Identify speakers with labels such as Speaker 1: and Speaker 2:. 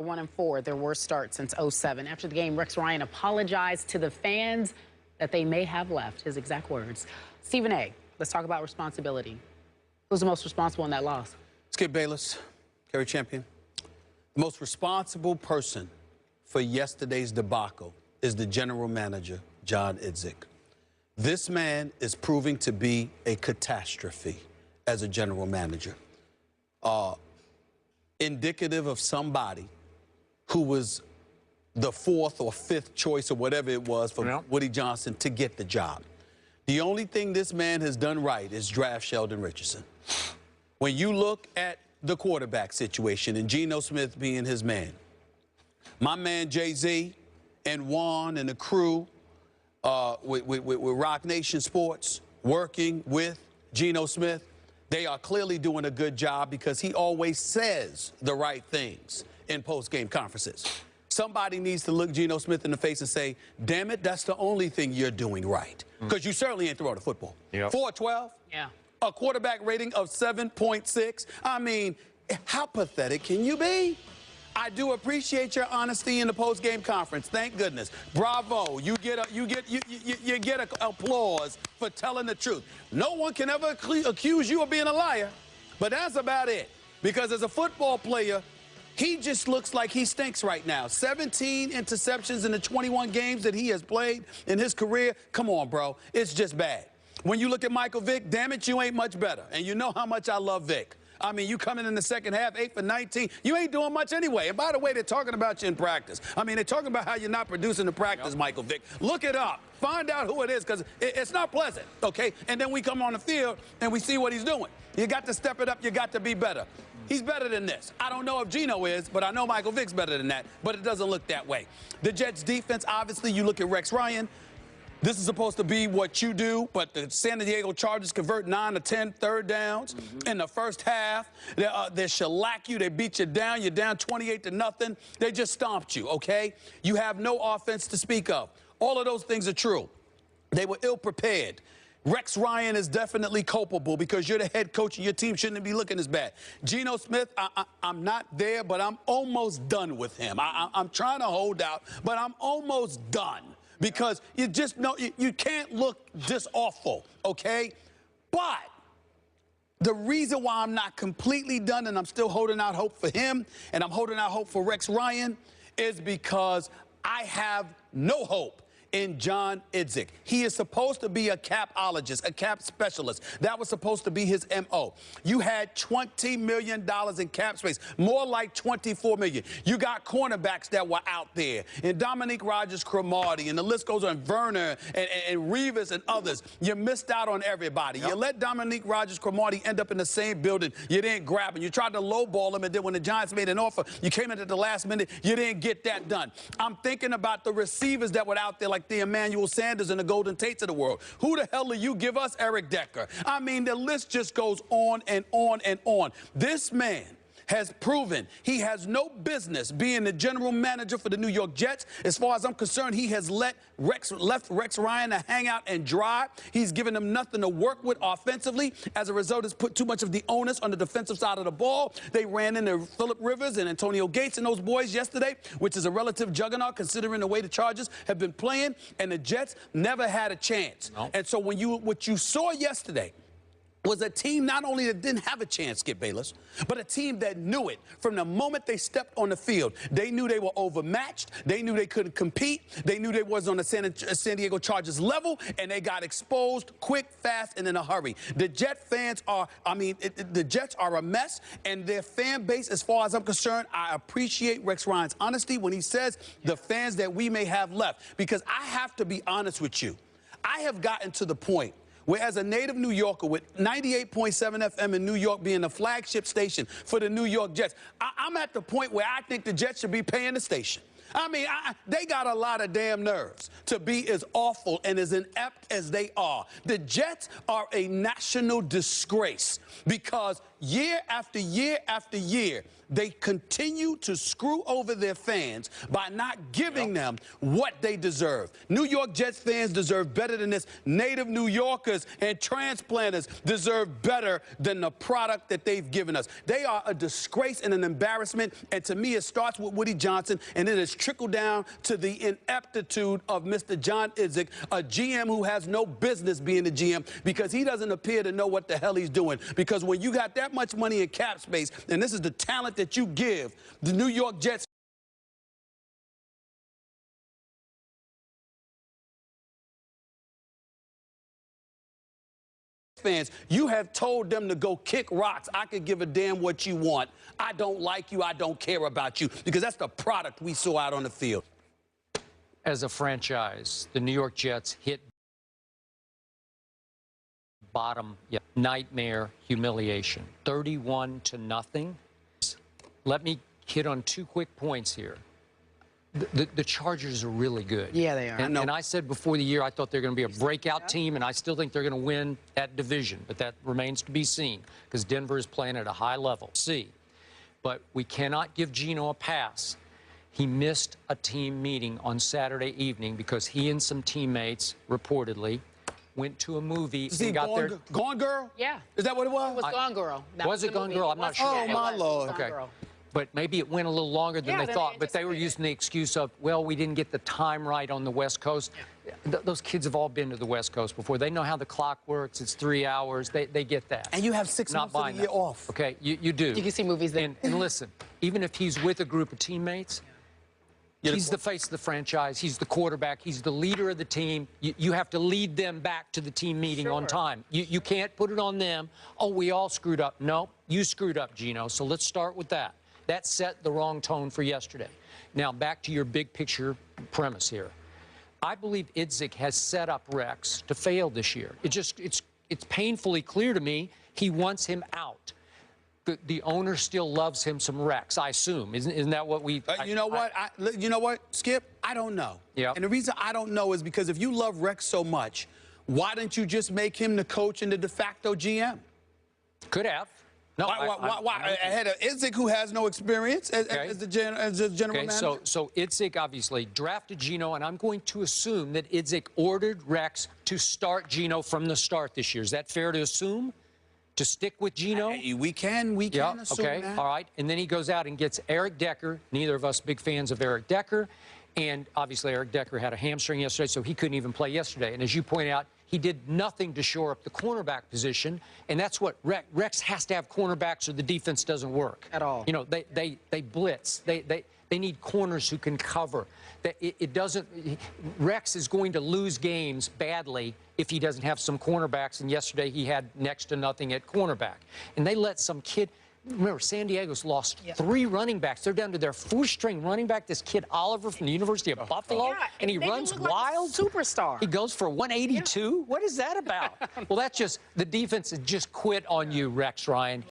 Speaker 1: 1-4, their worst start since '07. After the game, Rex Ryan apologized to the fans that they may have left. His exact words. Stephen A., let's talk about responsibility. Who's the most responsible in that loss?
Speaker 2: Skip Bayless, Kerry Champion. The most responsible person for yesterday's debacle is the general manager, John Idzik. This man is proving to be a catastrophe as a general manager. Indicative of somebody who was the fourth or fifth choice or whatever it was for Woody Johnson to get the job. The only thing this man has done right is draft Sheldon Richardson. When you look at the quarterback situation and Geno Smith being his man, my man Jay-Z and Juan and the crew with Rock Nation Sports working with Geno Smith, they are clearly doing a good job because he always says the right things in post-game conferences. Somebody needs to look Geno Smith in the face and say, damn it, that's the only thing you're doing right. Because you certainly ain't throwing the football. 4-12?
Speaker 1: Yeah.
Speaker 2: A quarterback rating of 7.6? I mean, how pathetic can you be? I do appreciate your honesty in the post-game conference. Thank goodness. Bravo. You get applause for telling the truth. No one can ever accuse you of being a liar, but that's about it. Because as a football player, he just looks like he stinks right now. 17 interceptions in the 21 games that he has played in his career. Come on, bro. It's just bad. When you look at Michael Vick, damn it, you ain't much better. And you know how much I love Vick. I mean, you coming in the second half, 8 for 19. You ain't doing much anyway. And by the way, they're talking about you in practice. I mean, they're talking about how you're not producing the practice, Michael Vick. Look it up. Find out who it is, because it's not pleasant, okay? And then we come on the field and we see what he's doing. You got to step it up. You got to be better. He's better than this. I don't know if Geno is, but I know Michael Vick's better than that. But it doesn't look that way. The Jets' defense, obviously, you look at Rex Ryan. This is supposed to be what you do, but the San Diego Chargers convert 9 to 10 third downs in the first half. They shellac you. They beat you down. You're down 28-0. They just stomped you, okay? You have no offense to speak of. All of those things are true. They were ill-prepared. Rex Ryan is definitely culpable because you're the head coach and your team shouldn't be looking as bad. Geno Smith, I'm not there, but I'm almost done with him. I'm trying to hold out, but I'm almost done. Because you just know you can't look this awful, okay? But the reason why I'm not completely done and I'm still holding out hope for him and I'm holding out hope for Rex Ryan is because I have no hope in John Idzik. He is supposed to be a capologist, a cap specialist. That was supposed to be his M.O. You had $20 million in cap space, more like $24 million. You got cornerbacks that were out there, and Dominique Rodgers-Cromartie, and the list goes on, Werner and Revis and others. You missed out on everybody. You let Dominique Rodgers-Cromartie end up in the same building. You didn't grab him. You tried to lowball him, and then when the Giants made an offer, you came in at the last minute. You didn't get that done. I'm thinking about the receivers that were out there, like the Emmanuel Sanders and the Golden Tates of the world. Who the hell do you give us? Eric Decker. I mean, the list just goes on and on and on. This man has proven he has no business being the general manager for the New York Jets. As far as I'm concerned, he has left Rex Ryan to hang out and dry. He's given him nothing to work with offensively. As a result, it's put too much of the onus on the defensive side of the ball. They ran into Phillip Rivers and Antonio Gates and those boys yesterday, which is a relative juggernaut considering the way the Chargers have been playing, and the Jets never had a chance. No. And so what you saw yesterday was a team not only that didn't have a chance, Skip Bayless, but a team that knew it from the moment they stepped on the field. They knew they were overmatched. They knew they couldn't compete. They knew they wasn't on the San Diego Chargers level, and they got exposed quick, fast, and in a hurry. The Jet fans are, the Jets are a mess, and their fan base, as far as I'm concerned, I appreciate Rex Ryan's honesty when he says the fans that we may have left, because I have to be honest with you. I have gotten to the point where, as a native New Yorker with 98.7 FM in New York being the flagship station for the New York Jets, I'm at the point where I think the Jets should be paying the station. I mean, they got a lot of damn nerves to be as awful and as inept as they are. The Jets are a national disgrace because year after year after year, they continue to screw over their fans by not giving them what they deserve. New York Jets fans deserve better than this. Native New Yorkers and transplanters deserve better than the product that they've given us. They are a disgrace and an embarrassment, and to me, it starts with Woody Johnson, and it has trickled down to the ineptitude of Mr. John Idzik, a GM who has no business being a GM because he doesn't appear to know what the hell he's doing. Because when you got that much money in cap space, and this is the talent that you give the New York Jets fans, you have told them to go kick rocks. I could give a damn what you want. I don't like you. I don't care about you, because that's the product we saw out on the field.
Speaker 3: As a franchise, the New York Jets hit bottom, nightmare, humiliation, 31-0. Let me hit on 2 quick points here. The Chargers are really good.
Speaker 1: Yeah, they are.
Speaker 3: And I said before the year I thought they're going to be a breakout team, and I still think they're going to win that division. But that remains to be seen because Denver is playing at a high level. But we cannot give Geno a pass. He missed a team meeting on Saturday evening because he and some teammates reportedly went to a movie and got their...
Speaker 2: Gone Girl?
Speaker 1: Yeah.
Speaker 2: Is that what it was?
Speaker 1: It was Gone Girl.
Speaker 3: Was it Gone Girl? I'm not sure.
Speaker 2: Oh, my Lord.
Speaker 3: Okay. But maybe it went a little longer than they thought. But they were using the excuse of, well, we didn't get the time right on the West Coast. Those kids have all been to the West Coast before. They know how the clock works. It's 3 hours. They get that.
Speaker 2: And you have 6 months of the year off.
Speaker 3: Okay, you do.
Speaker 1: You can see movies there.
Speaker 3: And listen, even if he's with a group of teammates, he's the face of the franchise. He's the quarterback. He's the leader of the team. You have to lead them back to the team meeting on time. You can't put it on them. Oh, we all screwed up. No, you screwed up, Geno. So let's start with that. That set the wrong tone for yesterday. Now, back to your big picture premise here. I believe Idzik has set up Rex to fail this year. It's painfully clear to me he wants him out. The owner still loves him some Rex, I assume. Isn't that what we...
Speaker 2: you know what, Skip? I don't know.
Speaker 3: Yeah.
Speaker 2: And the reason I don't know is because if you love Rex so much, why didn't you just make him the coach and the de facto GM?
Speaker 3: Could have. No,
Speaker 2: why ahead of Idzik, who has no experience as the general manager?
Speaker 3: So Idzik obviously drafted Geno, and I'm going to assume that Idzik ordered Rex to start Geno from the start this year. Is that fair to assume? To stick with Geno?
Speaker 2: We can assume that.
Speaker 3: All right. And then he goes out and gets Eric Decker. Neither of us big fans of Eric Decker. And obviously Eric Decker had a hamstring yesterday, so he couldn't even play yesterday. And as you point out, he did nothing to shore up the cornerback position. And that's what Rex has to have cornerbacks or the defense doesn't work.
Speaker 1: At all.
Speaker 3: You know, they blitz. They need corners who can cover. Rex is going to lose games badly if he doesn't have some cornerbacks, and yesterday he had next to nothing at cornerback. And they let some kid, remember, San Diego's lost 3 running backs. They're down to their 4th-string running back, this kid Oliver from the University of Buffalo, and he runs wild.
Speaker 1: Like a superstar.
Speaker 3: He goes for 182. What is that about? Well, that's just, the defense has just quit on you, Rex Ryan.